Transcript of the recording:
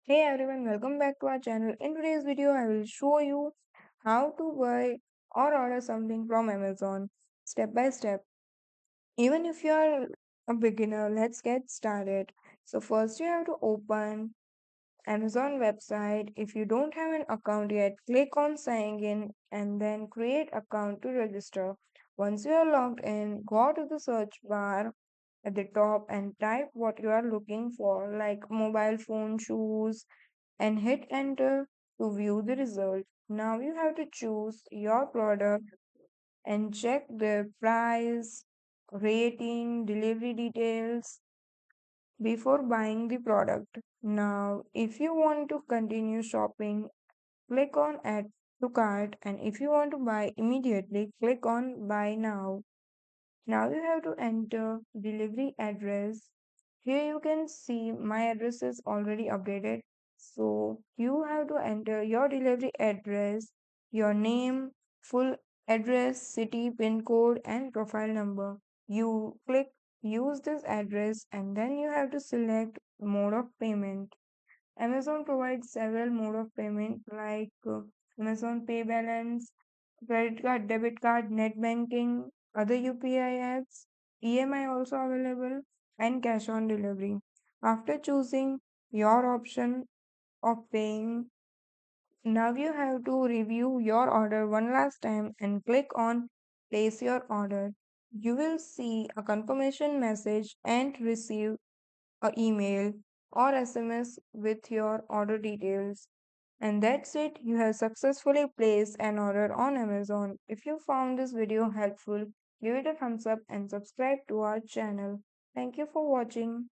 Hey everyone, welcome back to our channel. In today's video, I will show you how to buy or order something from Amazon step by step. Even if you are a beginner, let's get started. So first you have to open Amazon website. If you don't have an account yet, click on sign in and then create account to register. Once you are logged in, go to the search bar at the top and type what you are looking for, like mobile phone, shoes, and hit enter to view the result. Now you have to choose your product and check the price, rating, delivery details before buying the product. Now, if you want to continue shopping, click on add to cart, and if you want to buy immediately, click on buy now. Now you have to enter delivery address. Here you can see my address is already updated. So you have to enter your delivery address, your name, full address, city, pin code, and profile number. You click use this address and then you have to select mode of payment. Amazon provides several mode of payment like Amazon Pay balance, credit card, debit card, net banking, other UPI apps, EMI also available, and cash on delivery. After choosing your option of paying, now you have to review your order one last time and click on place your order. You will see a confirmation message and receive a email or SMS with your order details. And that's it, you have successfully placed an order on Amazon. If you found this video helpful, give it a thumbs up and subscribe to our channel. Thank you for watching.